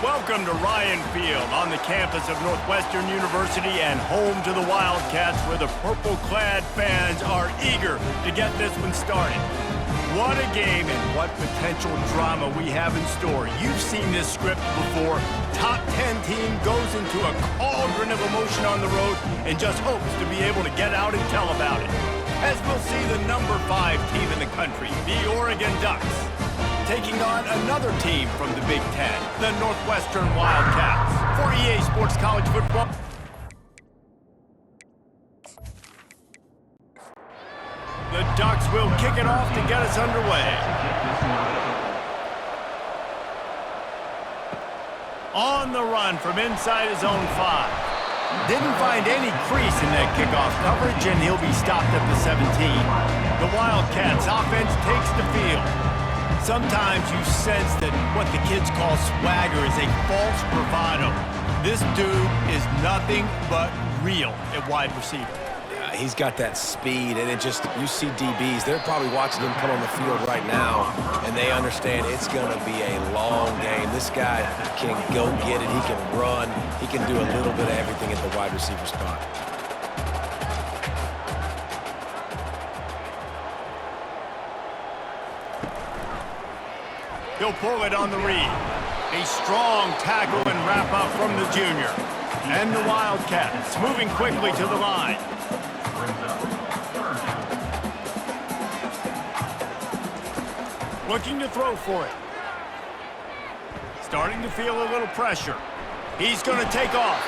Welcome to Ryan Field on the campus of Northwestern University and home to the Wildcats, where the purple-clad fans are eager to get this one started. What a game and what potential drama we have in store. You've seen this script before. Top 10 team goes into a cauldron of emotion on the road and just hopes to be able to get out and tell about it. As we'll see the number 5 team in the country, the Oregon Ducks, taking on another team from the Big Ten, the Northwestern Wildcats. For EA Sports College Football, the Ducks will kick it off to get us underway. On the run from inside his own 5. Didn't find any crease in that kickoff coverage, and he'll be stopped at the 17. The Wildcats offense takes the field. Sometimes you sense that what the kids call swagger is a false bravado. This dude is nothing but real at wide receiver. Yeah, he's got that speed, and you see DBs, they're probably watching him come on the field right now, and they understand it's going to be a long game. This guy can go get it, he can run, he can do a little bit of everything at the wide receiver spot. He'll pull it on the read. A strong tackle and wrap up from the junior. And the Wildcats moving quickly to the line. Looking to throw for it. Starting to feel a little pressure. He's going to take off.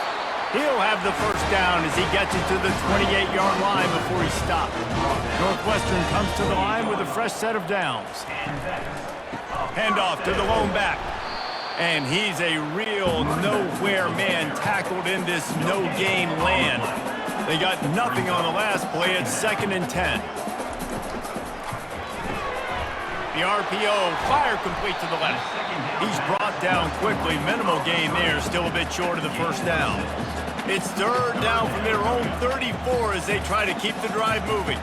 He'll have the first down as he gets it to the 28-yard line before he stopped. Northwestern comes to the line with a fresh set of downs. Handoff to the lone back. And he's a real nowhere man tackled in this no-gain land. They got nothing on the last play. It's 2nd and 10. The RPO, fire complete to the left. He's brought down quickly. Minimal gain there, still a bit short of the first down. It's 3rd down from their own 34 as they try to keep the drive moving.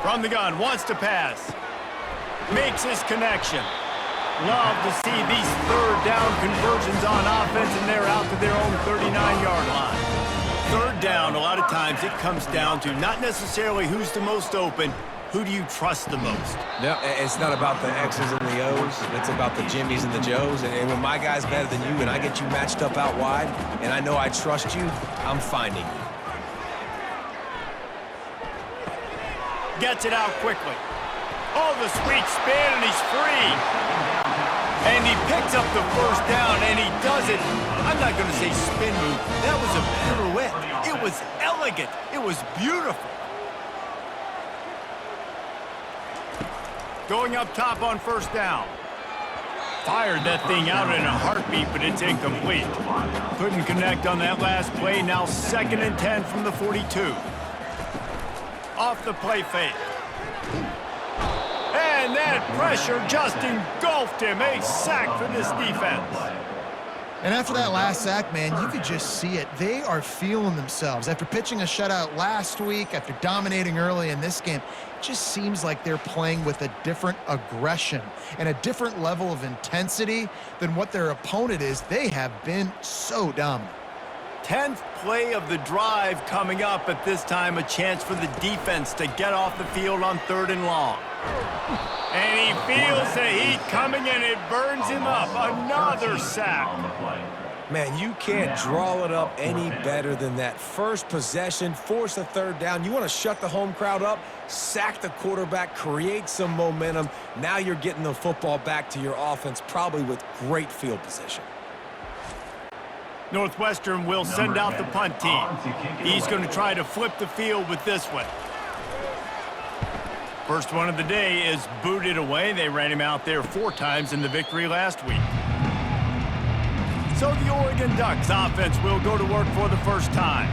From the gun, wants to pass. Makes his connection. Love to see these 3rd down conversions on offense, and they're out to their own 39-yard line. 3rd down, a lot of times it comes down to not necessarily who's the most open, who do you trust the most? No, it's not about the X's and the O's. It's about the Jimmies and the Joes. And when my guy's better than you and I get you matched up out wide, and I know I trust you, I'm finding you. Gets it out quickly. Oh, the sweet spin, and he's free. And he picks up the first down, and he does it. I'm not going to say spin move. That was a pirouette. It was elegant. It was beautiful. Going up top on first down. Fired that thing out in a heartbeat, but it's incomplete. Couldn't connect on that last play. Now 2nd and 10 from the 42. Off the play fake. And that pressure just engulfed him. A sack for this defense. And after that last sack, man, you could just see it. They are feeling themselves. After pitching a shutout last week, after dominating early in this game, it just seems like they're playing with a different aggression and a different level of intensity than what their opponent is. They have been so dominant. 10th play of the drive coming up, at this time a chance for the defense to get off the field on 3rd and long. And he feels the heat coming, and it burns him up. Another sack. Man, you can't draw it up any better than that. First possession, force a 3rd down. You want to shut the home crowd up, sack the quarterback, create some momentum. Now you're getting the football back to your offense, probably with great field position. Northwestern will send out the punt team. He's going to try to flip the field with this one. First one of the day is booted away. They ran him out there 4 times in the victory last week. So the Oregon Ducks offense will go to work for the first time.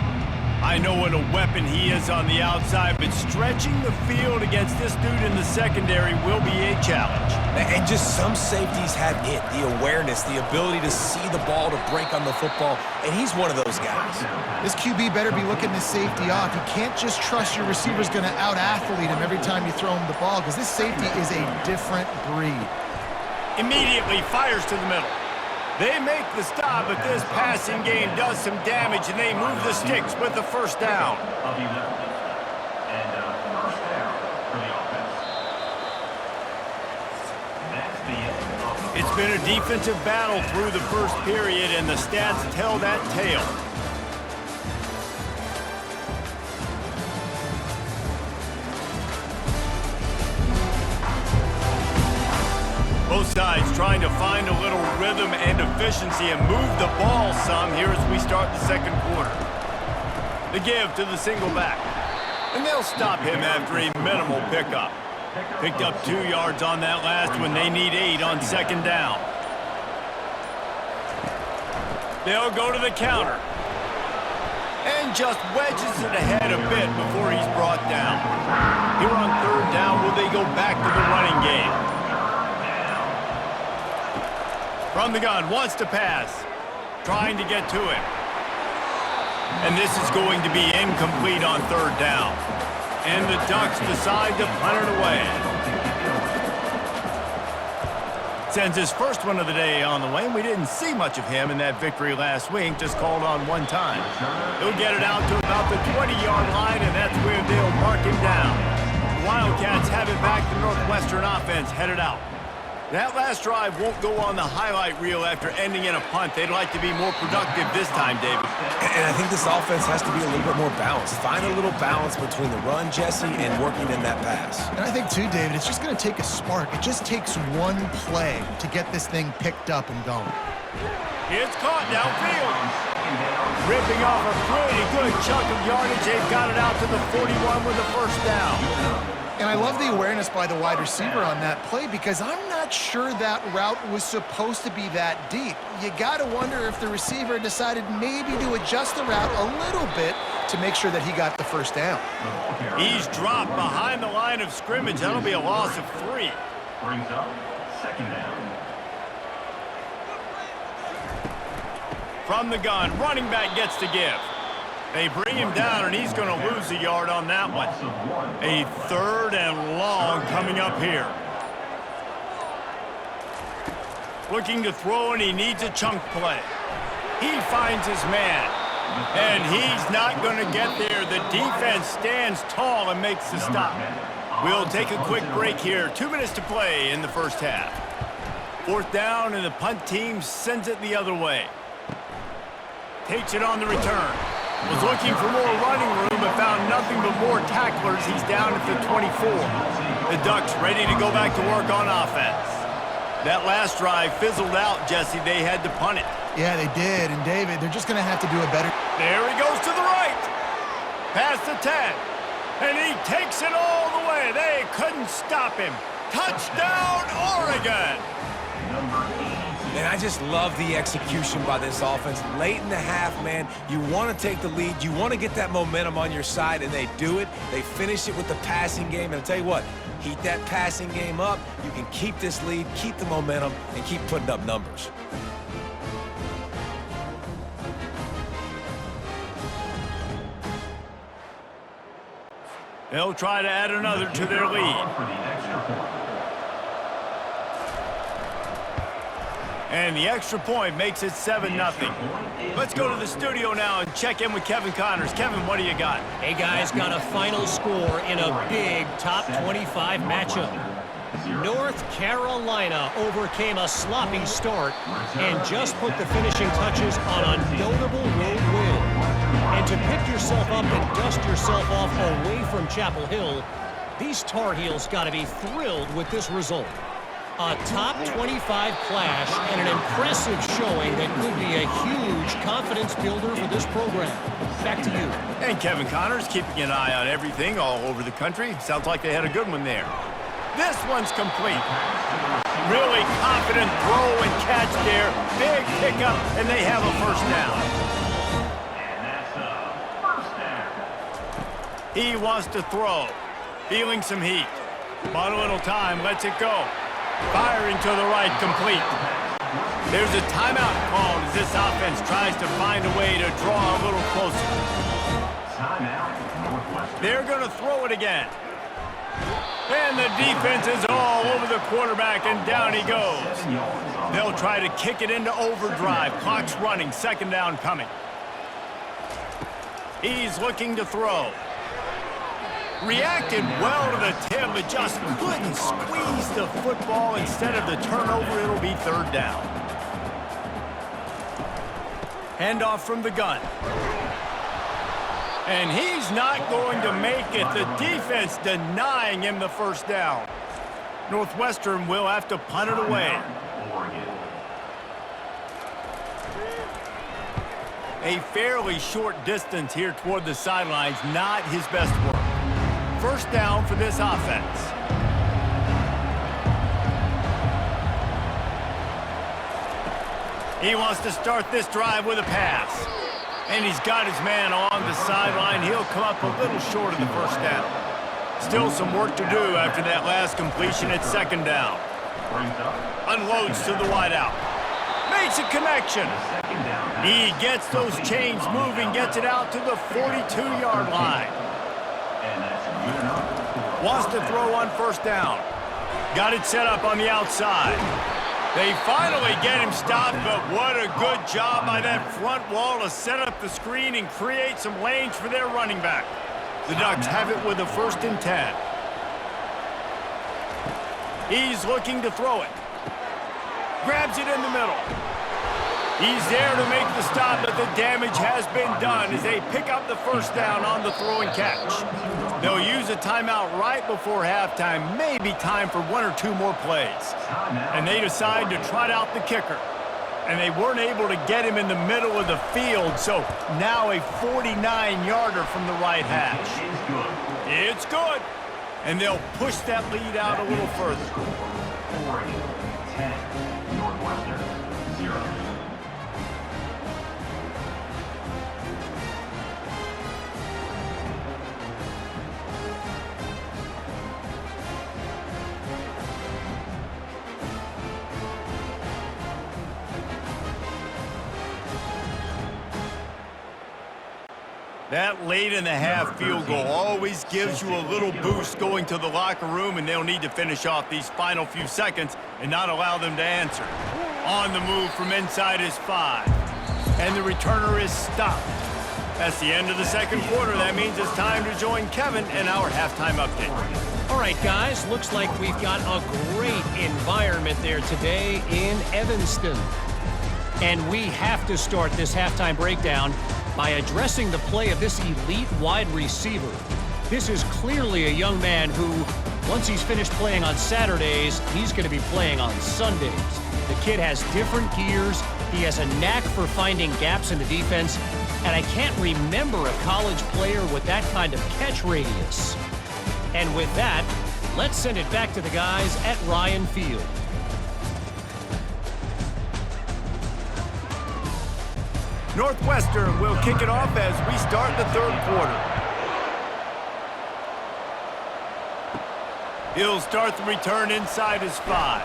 I know what a weapon he is on the outside, but stretching the field against this dude in the secondary will be a challenge. And just some safeties have it, the awareness, the ability to see the ball to break on the football, and he's one of those guys. This QB better be looking this safety off. You can't just trust your receiver's going to out-athlete him every time you throw him the ball, because this safety is a different breed. Immediately fires to the middle. They make the stop, but this passing game does some damage, and they move the sticks with the first down. It's been a defensive battle through the first period, and the stats tell that tale. Both sides trying to find a little rhythm and efficiency and move the ball some here as we start the second quarter. The give to the single back. And they'll stop him after a minimal pickup. Picked up 2 yards on that last one. They need 8 on second down. They'll go to the counter. And just wedges it ahead a bit before he's brought down. Here on third down, will they go back to the running game? From the gun, wants to pass. Trying to get to him. And this is going to be incomplete on third down. And the Ducks decide to punt it away. Sends his first one of the day on the way, and we didn't see much of him in that victory last week, just called on one time. He'll get it out to about the 20-yard line, and that's where they'll mark him down. The Wildcats have it back. The Northwestern offense headed out. That last drive won't go on the highlight reel after ending in a punt. They'd like to be more productive this time, David. And I think this offense has to be a little bit more balanced. Find a little balance between the run, Jesse, and working in that pass. And I think, too, David, it's just going to take a spark. It just takes one play to get this thing picked up and going. It's caught downfield. Ripping off a pretty good chunk of yardage. They've got it out to the 41 with a first down. And I love the awareness by the wide receiver on that play, because I'm not sure that route was supposed to be that deep. You got to wonder if the receiver decided maybe to adjust the route a little bit to make sure that he got the first down. He's dropped behind the line of scrimmage. That'll be a loss of 3. Brings up second down. From the gun, running back gets to give. They bring him down, and he's going to lose a yard on that one. A third and long coming up here. Looking to throw, and he needs a chunk play. He finds his man, and he's not going to get there. The defense stands tall and makes the stop. We'll take a quick break here. 2 minutes to play in the first half. Fourth down, and the punt team sends it the other way. Takes it on the return. Was looking for more running room, but found nothing but more tacklers. He's down at the 24. The Ducks ready to go back to work on offense. That last drive fizzled out, Jesse. They had to punt it. Yeah, they did. And, David, they're just going to have to do a better... There he goes to the right. Past the 10. And he takes it all the way. They couldn't stop him. Touchdown, Oregon. And I just love the execution by this offense. Late in the half, man, you want to take the lead. You want to get that momentum on your side, and they do it. They finish it with the passing game. And I'll tell you what, heat that passing game up. You can keep this lead, keep the momentum, and keep putting up numbers. They'll try to add another to their lead. And the extra point makes it 7-0. Let's go to the studio now and check in with Kevin Connors. Kevin, what do you got? Hey, guys, got a final score in a big top 25 matchup. North Carolina overcame a sloppy start and just put the finishing touches on a notable road win. And to pick yourself up and dust yourself off away from Chapel Hill, these Tar Heels got to be thrilled with this result. A top 25 clash and an impressive showing that could be a huge confidence builder for this program. Back to you. And Kevin Connors keeping an eye on everything all over the country. Sounds like they had a good one there. This one's complete. Really confident throw and catch there. Big pickup, and they have a first down. And that's a first down. He wants to throw. Feeling some heat. Bought a little time, lets it go. Firing to the right, complete. There's a timeout called as this offense tries to find a way to draw a little closer. Timeout, Northwestern. They're going to throw it again. And the defense is all over the quarterback, and down he goes. They'll try to kick it into overdrive. Clock's running, second down coming. He's looking to throw. Reacted well to the tip, but just couldn't squeeze the football. Instead of the turnover, it'll be third down. Handoff from the gun. And he's not going to make it. The defense denying him the first down. Northwestern will have to punt it away. A fairly short distance here toward the sidelines, not his best work. First down for this offense. He wants to start this drive with a pass. And he's got his man along the sideline. He'll come up a little short of the first down. Still some work to do after that last completion at second down. Unloads to the wideout. Makes a connection. He gets those chains moving, gets it out to the 42-yard line. Wants to throw on first down. Got it set up on the outside. They finally get him stopped, but what a good job by that front wall to set up the screen and create some lanes for their running back. The Ducks have it with a 1st and 10. He's looking to throw it. Grabs it in the middle. He's there to make the stop, but the damage has been done as they pick up the first down on the throw and catch. They'll use a timeout right before halftime, maybe time for 1 or 2 more plays. And they decide to trot out the kicker. And they weren't able to get him in the middle of the field, so now a 49-yarder from the right hash. It's good. And they'll push that lead out a little further. 10, Northwestern, 0. That late-in-the-half field goal always gives you a little boost going to the locker room, and they'll need to finish off these final few seconds and not allow them to answer. On the move from inside his 5. And the returner is stopped. That's the end of the second quarter. That means it's time to join Kevin in our halftime update. All right, guys, looks like we've got a great environment there today in Evanston. And we have to start this halftime breakdown by addressing the play of this elite wide receiver. This is clearly a young man who, once he's finished playing on Saturdays, he's going to be playing on Sundays. The kid has different gears. He has a knack for finding gaps in the defense, and I can't remember a college player with that kind of catch radius. And with that, let's send it back to the guys at Ryan Field. Northwestern will kick it off as we start the third quarter. He'll start the return inside his 5.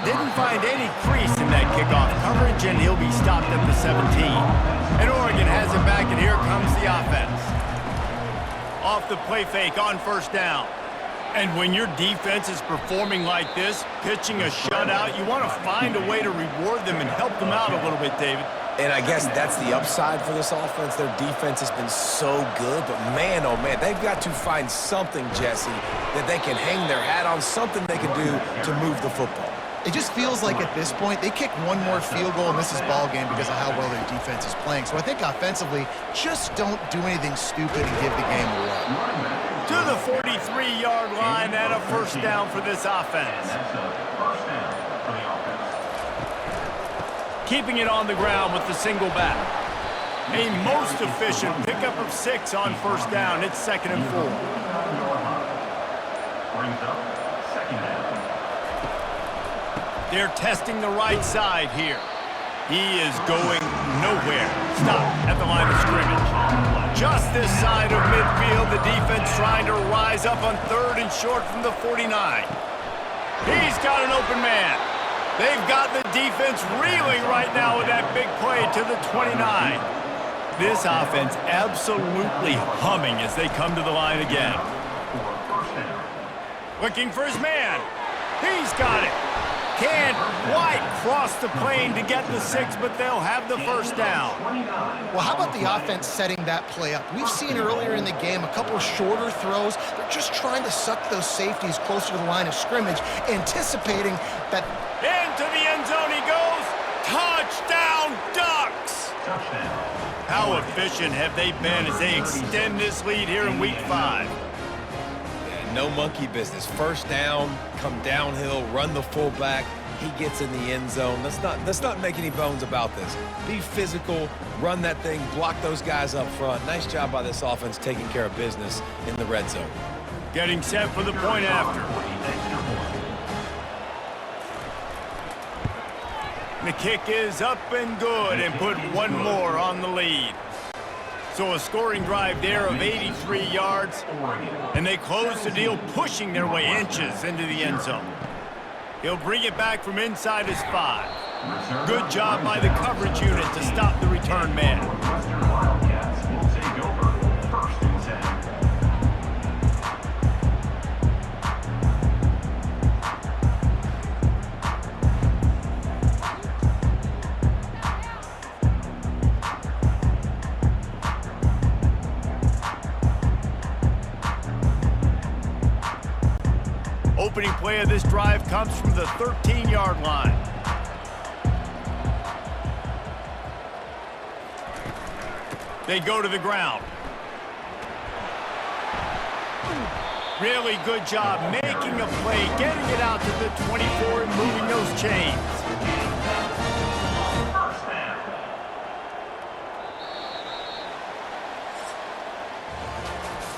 Didn't find any crease in that kickoff coverage, and he'll be stopped at the 17. And Oregon has it back, and here comes the offense. Off the play fake on first down. And when your defense is performing like this, pitching a shutout, you want to find a way to reward them and help them out a little bit, David. And I guess that's the upside for this offense. Their defense has been so good, but man, oh man, they've got to find something, Jesse, that they can hang their hat on, something they can do to move the football. It just feels like at this point, they kick one more field goal and this is ball game because of how well their defense is playing. So I think offensively, just don't do anything stupid and give the game away. To the 43-yard line and a first down for this offense. Keeping it on the ground with the single back. A most efficient pickup of 6 on first down. It's 2nd and 4. Brings up 2nd down. They're testing the right side here. He is going nowhere. Stop at the line of scrimmage. Just this side of midfield, the defense trying to rise up on 3rd and short from the 49. He's got an open man. They've got the defense reeling right now with that big play to the 29. This offense absolutely humming as they come to the line again. Looking for his man. He's got it. Can't quite cross the plane to get the 6, but they'll have the first down. Well, how about the offense setting that play up? We've seen earlier in the game a couple of shorter throws. They're just trying to suck those safeties closer to the line of scrimmage, anticipating that. Into the end zone he goes. Touchdown, Ducks! How efficient have they been as they extend this lead here in Week 5? No monkey business. First down, come downhill, run the fullback. He gets in the end zone. Let's not make any bones about this. Be physical, run that thing, block those guys up front. Nice job by this offense taking care of business in the red zone. Getting set for the point after. The kick is up and good and put one more on the lead. So a scoring drive there of 83 yards, and they close the deal, pushing their way inches into the end zone. He'll bring it back from inside his 5. Good job by the coverage unit to stop the return man. Opening play of this drive comes from the 13-yard line. They go to the ground. Really good job making a play, getting it out to the 24 and moving those chains.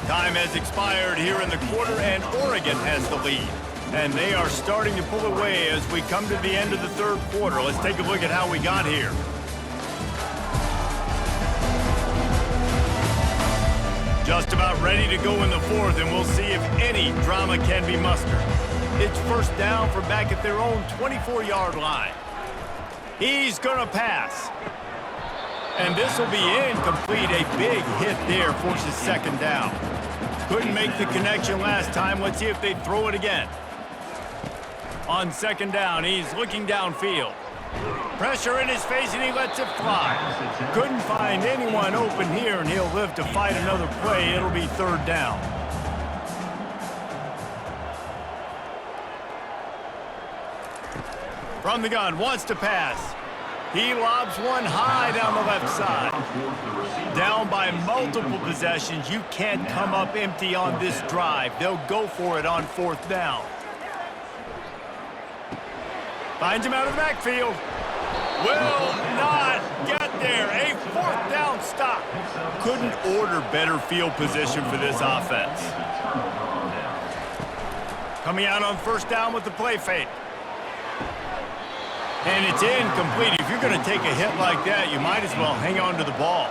Time has expired here in the quarter, and Oregon has the lead. And they are starting to pull away as we come to the end of the 3rd quarter. Let's take a look at how we got here. Just about ready to go in the 4th, and we'll see if any drama can be mustered. It's first down from back at their own 24-yard line. He's going to pass. And this will be incomplete. A big hit there forces 2nd down. Couldn't make the connection last time. Let's see if they throw it again. On 2nd down, he's looking downfield. Pressure in his face, and he lets it fly. Couldn't find anyone open here, and he'll live to fight another play. It'll be 3rd down. From the gun, wants to pass. He lobs one high down the left side. Down by multiple possessions. You can't come up empty on this drive. They'll go for it on 4th down. Finds him out of the backfield. Will not get there. A 4th down stop. Couldn't order better field position for this offense. Coming out on 1st down with the play fake. And it's incomplete. If you're going to take a hit like that, you might as well hang on to the ball.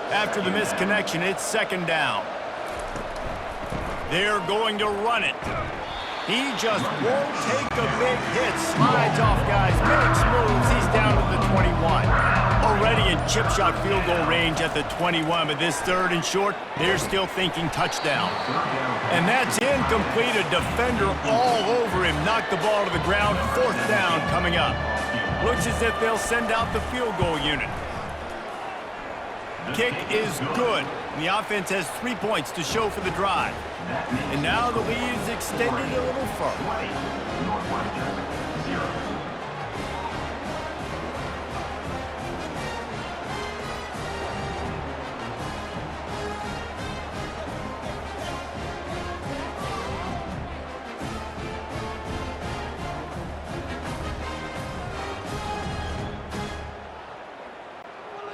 After the misconnection, it's 2nd down. They're going to run it. He just won't take a big hit. Slides off guys, makes moves. He's down to the 21. Already in chip shot field goal range at the 21, but this 3rd and short, they're still thinking touchdown. And that's incomplete. A defender all over him. Knocked the ball to the ground. 4th down coming up. Looks as if they'll send out the field goal unit. Kick is good. The offense has 3 points to show for the drive. And now the lead is extended a little further. Northwestern, 0.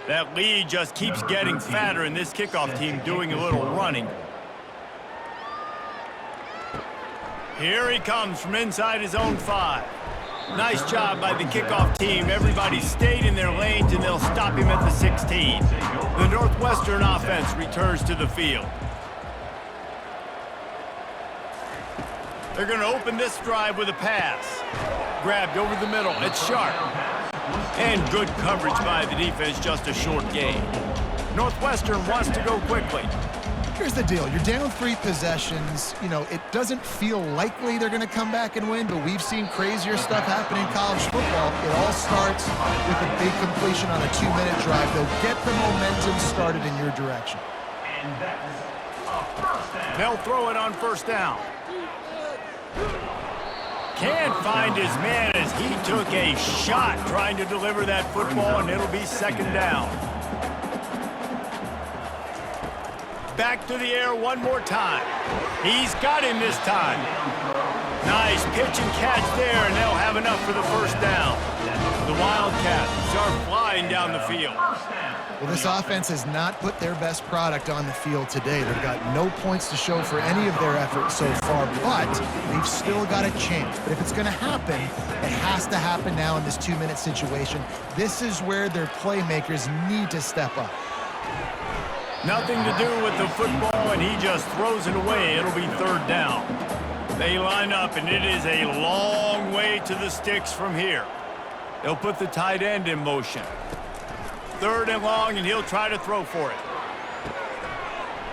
That lead just keeps getting fatter, and this kickoff team doing a little running. Here he comes from inside his own 5. Nice job by the kickoff team. Everybody stayed in their lanes, and they'll stop him at the 16. The Northwestern offense returns to the field. They're going to open this drive with a pass. Grabbed over the middle. It's Sharp. And good coverage by the defense, just a short gain. Northwestern wants to go quickly. Here's the deal. You're down 3 possessions. You know, it doesn't feel likely they're going to come back and win, but we've seen crazier stuff happen in college football. It all starts with a big completion on a 2-minute drive. They'll get the momentum started in your direction. And that is a first down. They'll throw it on first down. Can't find his man as he took a shot trying to deliver that football, and it'll be second down. Back to the air one more time. He's got him this time. Nice pitch and catch there, and they'll have enough for the first down. The Wildcats are flying down the field. Well, this offense has not put their best product on the field today. They've got no points to show for any of their efforts so far, but they've still got a chance. But if it's going to happen, it has to happen now in this 2-minute situation. This is where their playmakers need to step up. Nothing to do with the football, and he just throws it away. It'll be third down. They line up, and it is a long way to the sticks from here. They'll put the tight end in motion. Third and long, and he'll try to throw for it.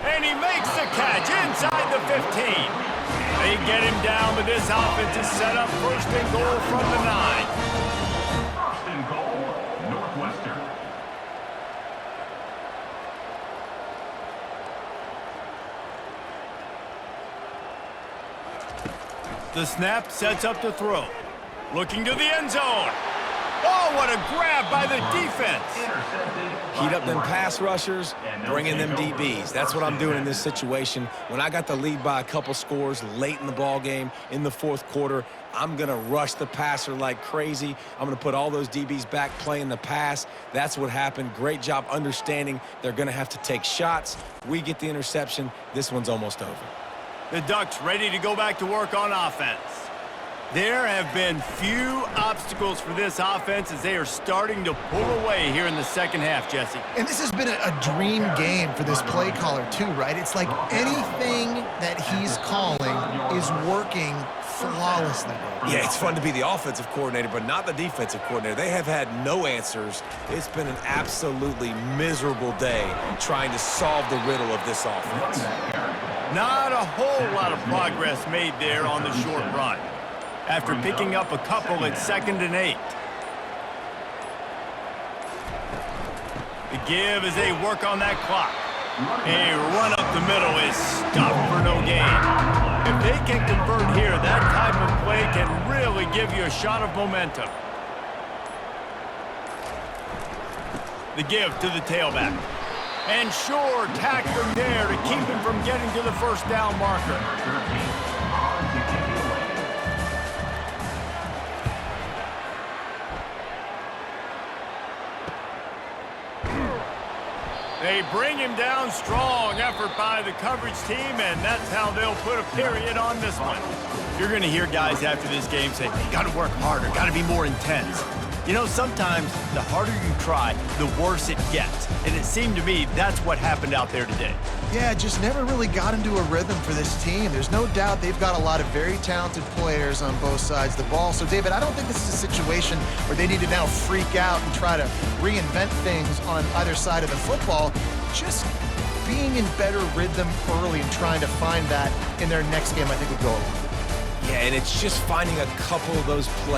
And he makes the catch inside the 15. They get him down, but this offense is set up first and goal from the 9. First and goal, Northwestern. The snap sets up the throw. Looking to the end zone. Oh, what a grab by the defense. Heat up them pass rushers, bring in them DBs. That's what I'm doing in this situation. When I got the lead by a couple scores late in the ball game in the fourth quarter, I'm going to rush the passer like crazy. I'm going to put all those DBs back playing the pass. That's what happened. Great job understanding they're going to have to take shots. We get the interception. This one's almost over. The Ducks ready to go back to work on offense. There have been few obstacles for this offense as they are starting to pull away here in the second half, Jesse. And this has been a dream game for this play caller too, right? It's like anything that he's calling is working flawlessly. Yeah, it's fun to be the offensive coordinator, but not the defensive coordinator. They have had no answers. It's been an absolutely miserable day trying to solve the riddle of this offense. Not a whole lot of progress made there on the short run. After picking up a couple at 2nd and 8. The give as they work on that clock. A run up the middle is stopped for no gain. If they can convert here, that type of play can really give you a shot of momentum. The give to the tailback. And sure, tackling there to keep him from getting to the first down marker. They bring him down strong. Effort by the coverage team, and that's how they'll put a period on this one. You're going to hear guys after this game say, got to work harder, got to be more intense. You know, sometimes the harder you try, the worse it gets. And it seemed to me that's what happened out there today. Yeah, just never really got into a rhythm for this team. There's no doubt they've got a lot of very talented players on both sides of the ball. So, David, I don't think this is a situation where they need to now freak out and try to reinvent things on either side of the football. Just being in better rhythm early and trying to find that in their next game, I think would go a long way. Yeah, and it's just finding a couple of those plays.